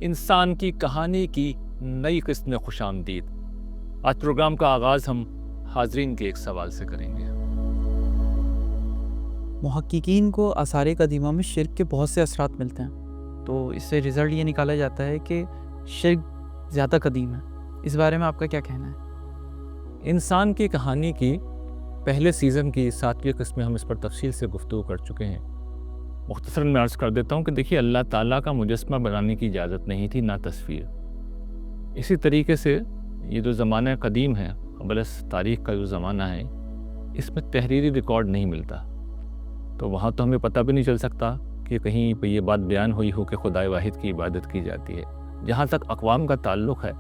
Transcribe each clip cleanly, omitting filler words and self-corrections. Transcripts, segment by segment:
انسان کی کہانی کی نئی قسط میں خوش آمدید۔ آج پروگرام کا آغاز ہم حاضرین کے ایک سوال سے کریں گے۔ محققین کو آثار قدیمہ میں شرک کے بہت سے اثرات ملتے ہیں، تو اس سے رزلٹ یہ نکالا جاتا ہے کہ شرک زیادہ قدیم ہے۔ اس بارے میں آپ کا کیا کہنا ہے؟ انسان کی کہانی کی پہلے سیزن کی 7ویں قسط میں ہم اس پر تفصیل سے گفتگو کر چکے ہیں۔ مختصراً میں عرض کر دیتا ہوں کہ دیکھیے، اللہ تعالیٰ کا مجسمہ بنانے کی اجازت نہیں تھی، نہ تصویر۔ اسی طریقے سے یہ جو زمانہ قدیم ہے، قبل از تاریخ کا جو زمانہ ہے، اس میں تحریری ریکارڈ نہیں ملتا، تو وہاں تو ہمیں پتہ بھی نہیں چل سکتا کہ کہیں پہ یہ بات بیان ہوئی ہو کہ خدائے واحد کی عبادت کی جاتی ہے۔ جہاں تک اقوام کا تعلق ہے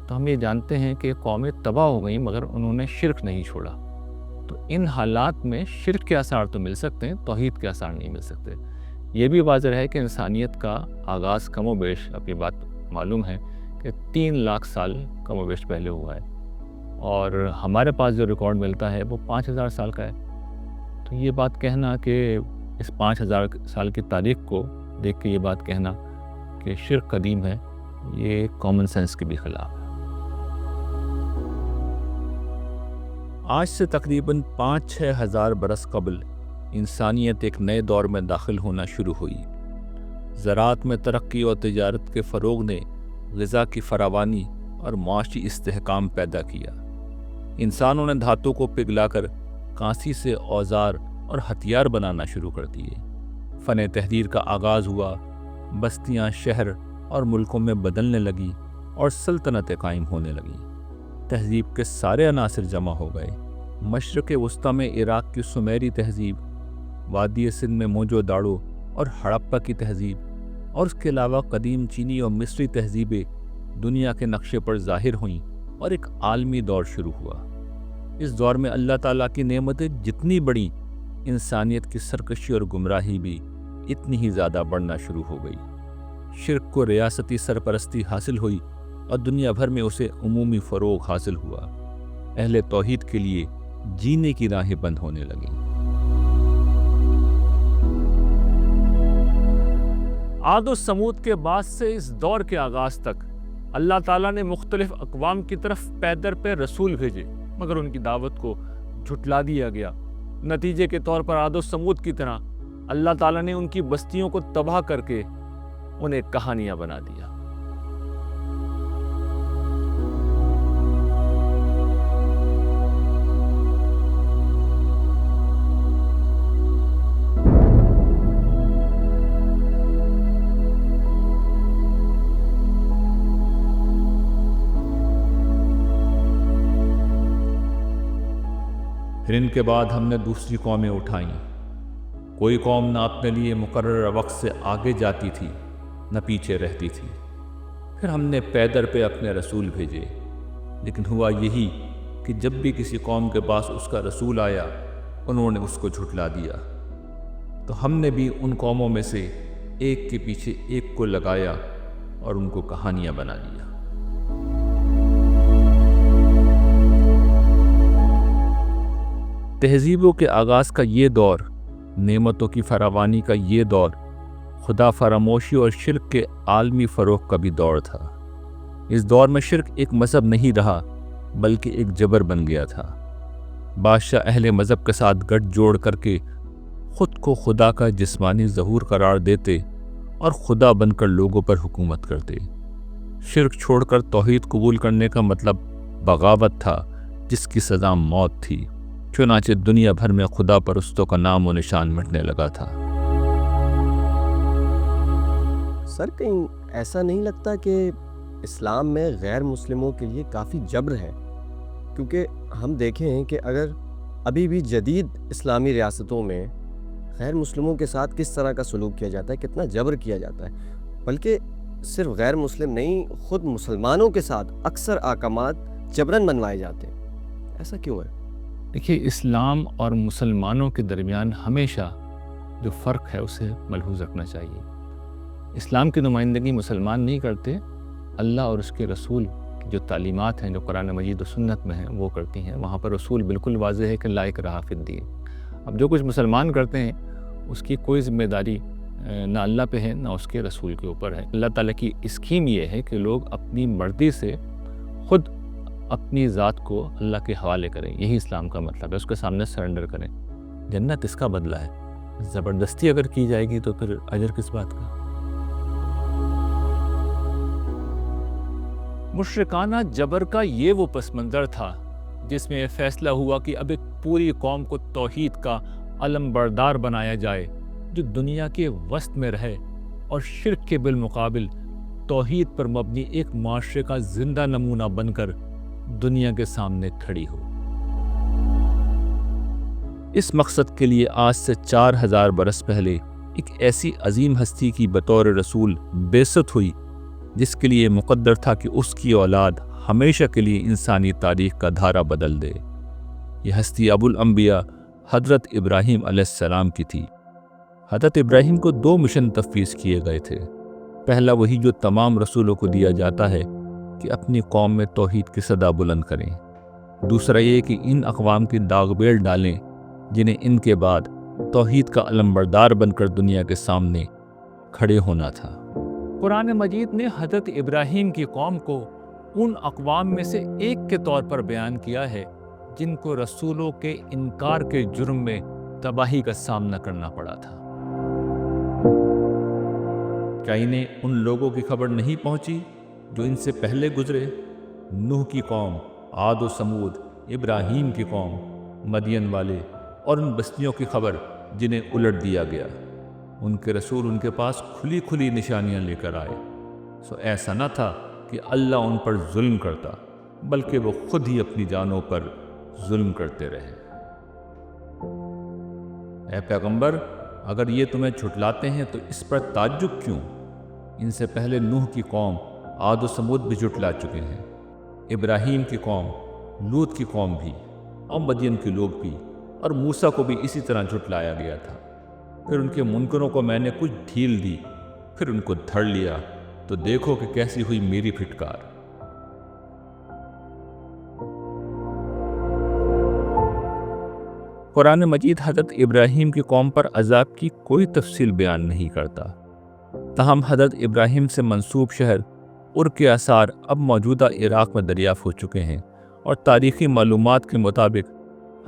تو ہم یہ جانتے ہیں کہ قومیں تباہ ہو گئیں مگر انہوں نے شرک نہیں چھوڑا۔ تو ان حالات میں شرک کے آثار تو مل سکتے ہیں، توحید کے آثار نہیں مل سکتے۔ یہ بھی واضح ہے کہ انسانیت کا آغاز کم و بیش، اب یہ بات معلوم ہے کہ 3 لاکھ سال کم و بیش پہلے ہوا ہے، اور ہمارے پاس جو ریکارڈ ملتا ہے وہ 5000 سال کا ہے۔ تو یہ بات کہنا کہ اس 5000 سال کی تاریخ کو دیکھ کے یہ بات کہنا کہ شرک قدیم ہے، یہ کامن سینس کے بھی خلاف ہے۔ آج سے تقریباً 5-6 ہزار برس قبل انسانیت ایک نئے دور میں داخل ہونا شروع ہوئی۔ زراعت میں ترقی اور تجارت کے فروغ نے غذا کی فراوانی اور معاشی استحکام پیدا کیا۔ انسانوں نے دھاتوں کو پگھلا کر کانسی سے اوزار اور ہتھیار بنانا شروع کر دیے۔ فن تحریر کا آغاز ہوا، بستیاں شہر اور ملکوں میں بدلنے لگی اور سلطنتیں قائم ہونے لگیں۔ تہذیب کے سارے عناصر جمع ہو گئے۔ مشرق وسطیٰ میں عراق کی سمیری تہذیب، وادی سندھ میں موجو داڑو اور ہڑپا کی تہذیب، اور اس کے علاوہ قدیم چینی اور مصری تہذیبیں دنیا کے نقشے پر ظاہر ہوئیں اور ایک عالمی دور شروع ہوا۔ اس دور میں اللہ تعالیٰ کی نعمتیں جتنی بڑی، انسانیت کی سرکشی اور گمراہی بھی اتنی ہی زیادہ بڑھنا شروع ہو گئی۔ شرک کو ریاستی سرپرستی حاصل ہوئی اور دنیا بھر میں اسے عمومی فروغ حاصل ہوا۔ اہل توحید کے لیے جینے کی راہیں بند ہونے لگیں۔ عاد و سمود کے بعد سے اس دور کے آغاز تک اللہ تعالیٰ نے مختلف اقوام کی طرف پے در پہ رسول بھیجے، مگر ان کی دعوت کو جھٹلا دیا گیا۔ نتیجے کے طور پر عاد و سمود کی طرح اللہ تعالیٰ نے ان کی بستیوں کو تباہ کر کے انہیں کہانیاں بنا دیا۔ پھر ان کے بعد ہم نے دوسری قومیں اٹھائیں۔ کوئی قوم نہ اپنے لیے مقررہ وقت سے آگے جاتی تھی نہ پیچھے رہتی تھی۔ پھر ہم نے پے در پہ اپنے رسول بھیجے، لیکن ہوا یہی کہ جب بھی کسی قوم کے پاس اس کا رسول آیا، انہوں نے اس کو جھٹلا دیا۔ تو ہم نے بھی ان قوموں میں سے ایک کے پیچھے ایک کو لگایا اور ان کو کہانیاں بنا لیا۔ تہذیبوں کے آغاز کا یہ دور، نعمتوں کی فراوانی کا یہ دور، خدا فراموشی اور شرک کے عالمی فروغ کا بھی دور تھا۔ اس دور میں شرک ایک مذہب نہیں رہا بلکہ ایک جبر بن گیا تھا۔ بادشاہ اہل مذہب کے ساتھ گٹھ جوڑ کر کے خود کو خدا کا جسمانی ظہور قرار دیتے اور خدا بن کر لوگوں پر حکومت کرتے۔ شرک چھوڑ کر توحید قبول کرنے کا مطلب بغاوت تھا، جس کی سزا موت تھی۔ چنانچہ دنیا بھر میں خدا پرستوں کا نام و نشان مٹنے لگا تھا۔ سر، کہیں ایسا نہیں لگتا کہ اسلام میں غیر مسلموں کے لیے کافی جبر ہے؟ کیونکہ ہم دیکھیں ہیں کہ اگر ابھی بھی جدید اسلامی ریاستوں میں غیر مسلموں کے ساتھ کس طرح کا سلوک کیا جاتا ہے، کتنا جبر کیا جاتا ہے، بلکہ صرف غیر مسلم نہیں، خود مسلمانوں کے ساتھ اکثر احکامات جبراً منوائے جاتے ہیں۔ ایسا کیوں ہے؟ دیکھیے، اسلام اور مسلمانوں کے درمیان ہمیشہ جو فرق ہے اسے ملحوظ رکھنا چاہیے۔ اسلام کی نمائندگی مسلمان نہیں کرتے، اللہ اور اس کے رسول کی جو تعلیمات ہیں جو قرآن مجید و سنت میں ہیں وہ کرتی ہیں۔ وہاں پر رسول بالکل واضح ہے کہ لا اکراہ فی الدین۔ اب جو کچھ مسلمان کرتے ہیں اس کی کوئی ذمہ داری نہ اللہ پہ ہے نہ اس کے رسول کے اوپر ہے۔ اللہ تعالیٰ کی اسکیم یہ ہے کہ لوگ اپنی مرضی سے خود اپنی ذات کو اللہ کے حوالے کریں، یہی اسلام کا مطلب ہے، اس کے سامنے سرنڈر کریں۔ جنت اس کا بدلہ ہے، زبردستی اگر کی جائے گی تو پھر اجر کس بات کا؟ مشرکانہ جبر کا یہ وہ پس منظر تھا جس میں یہ فیصلہ ہوا کہ اب ایک پوری قوم کو توحید کا علم بردار بنایا جائے جو دنیا کے وسط میں رہے اور شرک کے بالمقابل توحید پر مبنی ایک معاشرے کا زندہ نمونہ بن کر دنیا کے سامنے کھڑی ہو۔ اس مقصد کے لیے آج سے 4000 برس پہلے ایک ایسی عظیم ہستی کی بطور رسول بعثت ہوئی جس کے لیے مقدر تھا کہ اس کی اولاد ہمیشہ کے لیے انسانی تاریخ کا دھارا بدل دے۔ یہ ہستی ابو الانبیاء حضرت ابراہیم علیہ السلام کی تھی۔ حضرت ابراہیم کو 2 مشن تفویض کیے گئے تھے۔ پہلا وہی جو تمام رسولوں کو دیا جاتا ہے کہ اپنی قوم میں توحید کی صدا بلند کریں۔ دوسرا یہ کہ ان اقوام کی داغ بیل ڈالیں جنہیں ان کے بعد توحید کا علمبردار بن کر دنیا کے سامنے کھڑے ہونا تھا۔ قرآن مجید نے حضرت ابراہیم کی قوم کو ان اقوام میں سے ایک کے طور پر بیان کیا ہے جن کو رسولوں کے انکار کے جرم میں تباہی کا سامنا کرنا پڑا تھا۔ کیا انہیں ان لوگوں کی خبر نہیں پہنچی جو ان سے پہلے گزرے؟ نوح کی قوم، عاد و سمود، ابراہیم کی قوم، مدین والے اور ان بستیوں کی خبر جنہیں الٹ دیا گیا۔ ان کے رسول ان کے پاس کھلی کھلی نشانیاں لے کر آئے، سو ایسا نہ تھا کہ اللہ ان پر ظلم کرتا، بلکہ وہ خود ہی اپنی جانوں پر ظلم کرتے رہے۔ اے پیغمبر، اگر یہ تمہیں جھٹلاتے ہیں تو اس پر تعجب کیوں؟ ان سے پہلے نوح کی قوم، عاد و سمود بھی جھٹلا چکے ہیں، ابراہیم کی قوم، لوط کی قوم بھی، اور مدین کے لوگ بھی، اور موسیٰ کو بھی اسی طرح جھٹلایا گیا تھا۔ پھر ان کے منکروں کو میں نے کچھ ڈھیل دی، پھر ان کو دھر لیا، تو دیکھو کہ کیسی ہوئی میری پھٹکار۔ قرآن مجید حضرت ابراہیم کی قوم پر عذاب کی کوئی تفصیل بیان نہیں کرتا، تاہم حضرت ابراہیم سے منسوب شہر ار کے آثار اب موجودہ عراق میں دریافت ہو چکے ہیں، اور تاریخی معلومات کے مطابق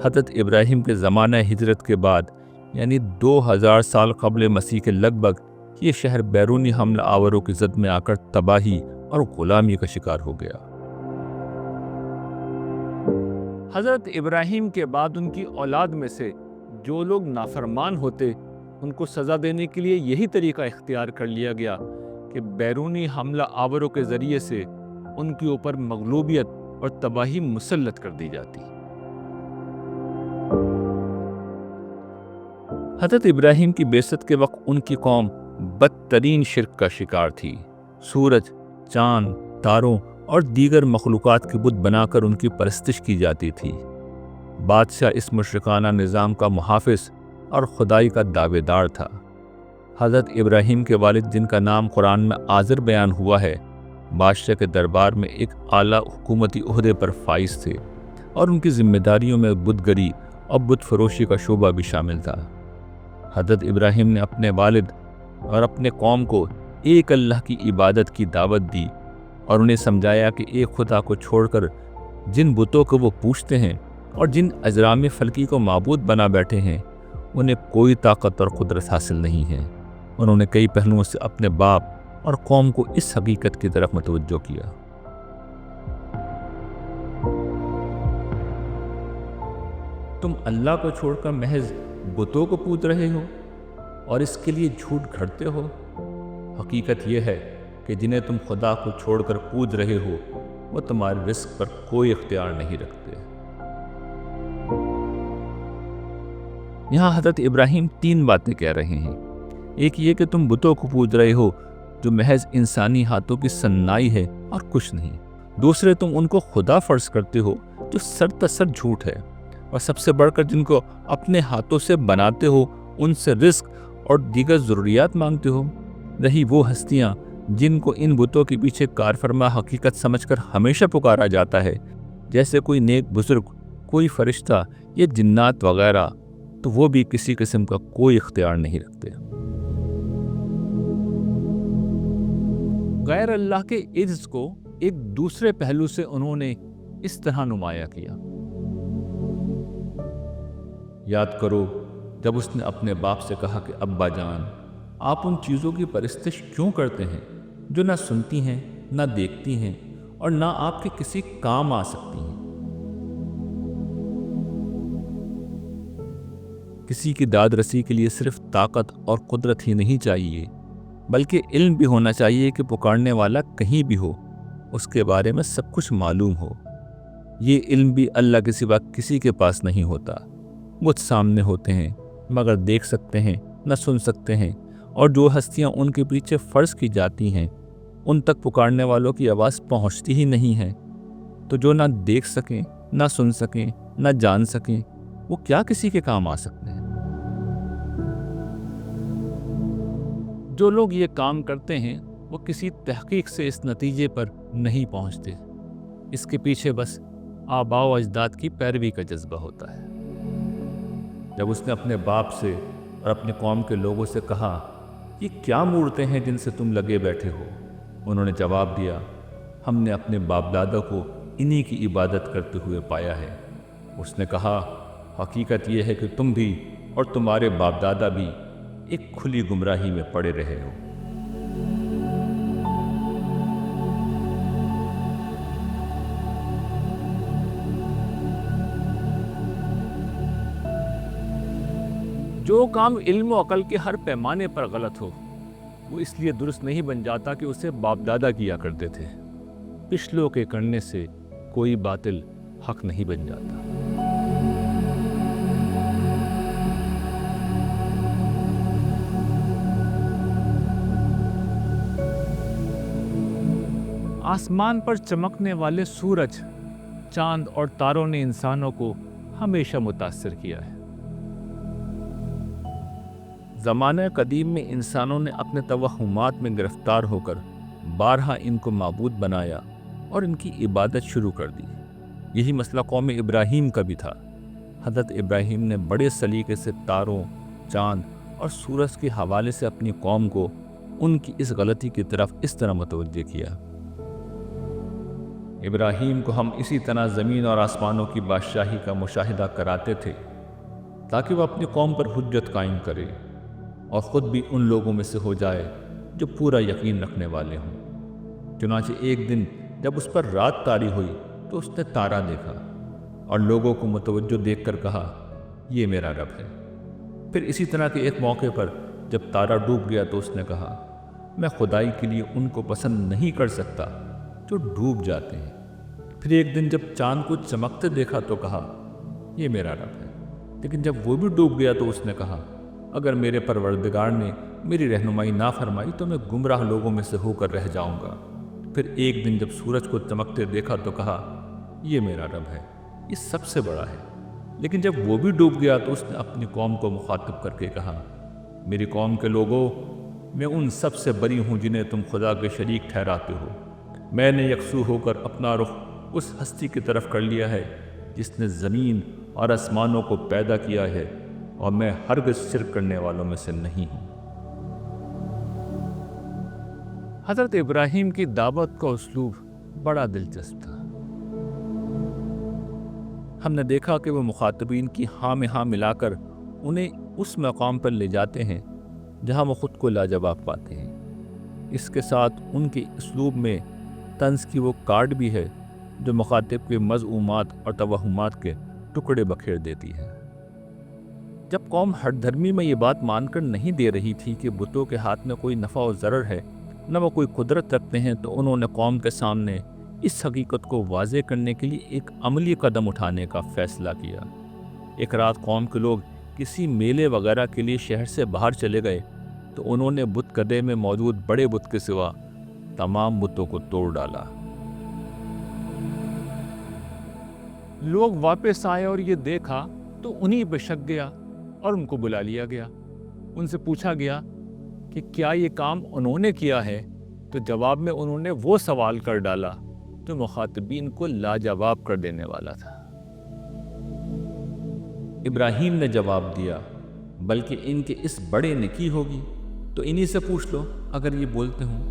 حضرت ابراہیم کے زمانہ ہجرت کے بعد یعنی 2000 سال قبل مسیح کے لگ بھگ یہ شہر بیرونی حملہ آوروں کی زد میں آ کر تباہی اور غلامی کا شکار ہو گیا۔ حضرت ابراہیم کے بعد ان کی اولاد میں سے جو لوگ نافرمان ہوتے ان کو سزا دینے کے لیے یہی طریقہ اختیار کر لیا گیا کہ بیرونی حملہ آوروں کے ذریعے سے ان کے اوپر مغلوبیت اور تباہی مسلط کر دی جاتی۔ حضرت ابراہیم کی بعثت کے وقت ان کی قوم بدترین شرک کا شکار تھی۔ سورج، چاند، تاروں اور دیگر مخلوقات کی بت بنا کر ان کی پرستش کی جاتی تھی۔ بادشاہ اس مشرکانہ نظام کا محافظ اور خدائی کا دعوے دار تھا۔ حضرت ابراہیم کے والد جن کا نام قرآن میں آزر بیان ہوا ہے، بادشاہ کے دربار میں ایک اعلیٰ حکومتی عہدے پر فائز تھے، اور ان کی ذمہ داریوں میں بت گری اور بت فروشی کا شعبہ بھی شامل تھا۔ حضرت ابراہیم نے اپنے والد اور اپنے قوم کو ایک اللہ کی عبادت کی دعوت دی اور انہیں سمجھایا کہ ایک خدا کو چھوڑ کر جن بتوں کو وہ پوجتے ہیں اور جن اجرام فلکی کو معبود بنا بیٹھے ہیں انہیں کوئی طاقت اور قدرت حاصل نہیں ہے۔ انہوں نے کئی پہلوؤں سے اپنے باپ اور قوم کو اس حقیقت کی طرف متوجہ کیا۔ تم اللہ کو چھوڑ کر محض بتوں کو پوج رہے ہو اور اس کے لیے جھوٹ گھڑتے ہو۔ حقیقت یہ ہے کہ جنہیں تم خدا کو چھوڑ کر پوج رہے ہو وہ تمہارے رزق پر کوئی اختیار نہیں رکھتے۔ یہاں حضرت ابراہیم 3 باتیں کہہ رہے ہیں۔ ایک یہ کہ تم بتوں کو پوج رہے ہو جو محض انسانی ہاتھوں کی صنائی ہے اور کچھ نہیں۔ دوسرے، تم ان کو خدا فرض کرتے ہو جو سرتاسر جھوٹ ہے، اور سب سے بڑھ کر جن کو اپنے ہاتھوں سے بناتے ہو ان سے رزق اور دیگر ضروریات مانگتے ہو۔ رہی وہ ہستیاں جن کو ان بتوں کے پیچھے کارفرما حقیقت سمجھ کر ہمیشہ پکارا جاتا ہے، جیسے کوئی نیک بزرگ، کوئی فرشتہ یا جنات وغیرہ، تو وہ بھی کسی قسم کا کوئی اختیار نہیں رکھتے۔ غیر اللہ کے عجز کو ایک دوسرے پہلو سے انہوں نے اس طرح نمایاں کیا۔ یاد کرو جب اس نے اپنے باپ سے کہا کہ ابا جان، آپ ان چیزوں کی پرستش کیوں کرتے ہیں جو نہ سنتی ہیں، نہ دیکھتی ہیں اور نہ آپ کے کسی کام آ سکتی ہیں۔ کسی کی داد رسی کے لیے صرف طاقت اور قدرت ہی نہیں چاہیے، بلکہ علم بھی ہونا چاہیے کہ پکارنے والا کہیں بھی ہو، اس کے بارے میں سب کچھ معلوم ہو۔ یہ علم بھی اللہ کے سوا کسی کے پاس نہیں ہوتا۔ وہ سامنے ہوتے ہیں مگر دیکھ سکتے ہیں نہ سن سکتے ہیں، اور جو ہستیاں ان کے پیچھے فرض کی جاتی ہیں ان تک پکارنے والوں کی آواز پہنچتی ہی نہیں ہے، تو جو نہ دیکھ سکیں، نہ سن سکیں، نہ جان سکیں، وہ کیا کسی کے کام آ سکتے ہیں؟ جو لوگ یہ کام کرتے ہیں وہ کسی تحقیق سے اس نتیجے پر نہیں پہنچتے، اس کے پیچھے بس آباء و اجداد کی پیروی کا جذبہ ہوتا ہے۔ جب اس نے اپنے باپ سے اور اپنے قوم کے لوگوں سے کہا، یہ کیا مورتیں ہیں جن سے تم لگے بیٹھے ہو؟ انہوں نے جواب دیا، ہم نے اپنے باپ دادا کو انہی کی عبادت کرتے ہوئے پایا ہے۔ اس نے کہا، حقیقت یہ ہے کہ تم بھی اور تمہارے باپ دادا بھی ایک کھلی گمراہی میں پڑے رہے ہو۔ جو کام علم و عقل کے ہر پیمانے پر غلط ہو وہ اس لیے درست نہیں بن جاتا کہ اسے باپ دادا کیا کرتے تھے۔ پچھلوں کے کرنے سے کوئی باطل حق نہیں بن جاتا۔ آسمان پر چمکنے والے سورج، چاند اور تاروں نے انسانوں کو ہمیشہ متاثر کیا ہے۔ زمانہ قدیم میں انسانوں نے اپنے توہمات میں گرفتار ہو کر بارہا ان کو معبود بنایا اور ان کی عبادت شروع کر دی۔ یہی مسئلہ قوم ابراہیم کا بھی تھا۔ حضرت ابراہیم نے بڑے سلیقے سے تاروں، چاند اور سورج کے حوالے سے اپنی قوم کو ان کی اس غلطی کی طرف اس طرح متوجہ کیا۔ ابراہیم کو ہم اسی طرح زمین اور آسمانوں کی بادشاہی کا مشاہدہ کراتے تھے تاکہ وہ اپنی قوم پر حجت قائم کرے اور خود بھی ان لوگوں میں سے ہو جائے جو پورا یقین رکھنے والے ہوں۔ چنانچہ ایک دن جب اس پر رات طاری ہوئی تو اس نے تارا دیکھا اور لوگوں کو متوجہ دیکھ کر کہا، یہ میرا رب ہے۔ پھر اسی طرح کے ایک موقع پر جب تارا ڈوب گیا تو اس نے کہا، میں خدائی کے لیے ان کو پسند نہیں کر سکتا جو ڈوب جاتے ہیں۔ پھر ایک دن جب چاند کو چمکتے دیکھا تو کہا، یہ میرا رب ہے۔ لیکن جب وہ بھی ڈوب گیا تو اس نے کہا، اگر میرے پروردگار نے میری رہنمائی نہ فرمائی تو میں گمراہ لوگوں میں سے ہو کر رہ جاؤں گا۔ پھر ایک دن جب سورج کو چمکتے دیکھا تو کہا، یہ میرا رب ہے، یہ سب سے بڑا ہے۔ لیکن جب وہ بھی ڈوب گیا تو اس نے اپنی قوم کو مخاطب کر کے کہا، میری قوم کے لوگوں، میں ان سب سے بری ہوں جنہیں تم خدا کے شریک ٹھہراتے ہو۔ میں نے یکسو ہو کر اپنا رخ اس ہستی کی طرف کر لیا ہے جس نے زمین اور آسمانوں کو پیدا کیا ہے، اور میں ہرگز شرک کرنے والوں میں سے نہیں ہوں۔ حضرت ابراہیم کی دعوت کا اسلوب بڑا دلچسپ تھا۔ ہم نے دیکھا کہ وہ مخاطبین کی ہاں میں ہاں ملا کر انہیں اس مقام پر لے جاتے ہیں جہاں وہ خود کو لاجواب پاتے ہیں۔ اس کے ساتھ ان کے اسلوب میں طنز کی وہ کارڈ بھی ہے جو مخاطب کے مذمومات اور توہمات کے ٹکڑے بکھیر دیتی ہے۔ جب قوم ہٹ دھرمی میں یہ بات مان کر نہیں دے رہی تھی کہ بتوں کے ہاتھ میں کوئی نفع و ضرر ہے، نہ وہ کوئی قدرت رکھتے ہیں، تو انہوں نے قوم کے سامنے اس حقیقت کو واضح کرنے کے لیے ایک عملی قدم اٹھانے کا فیصلہ کیا۔ ایک رات قوم کے لوگ کسی میلے وغیرہ کے لیے شہر سے باہر چلے گئے تو انہوں نے بت گدے میں موجود بڑے بت کے سوا تمام بتوں کو توڑ ڈالا۔ لوگ واپس آئے اور یہ دیکھا تو انہی پہ شک گیا اور ان کو بلا لیا گیا۔ ان سے پوچھا گیا کہ کیا یہ کام انہوں نے کیا ہے، تو جواب میں انہوں نے وہ سوال کر ڈالا جو مخاطبین کو لاجواب کر دینے والا تھا۔ ابراہیم نے جواب دیا، بلکہ ان کے اس بڑے نے کی ہوگی تو انہی سے پوچھ لو اگر یہ بولتے ہوں۔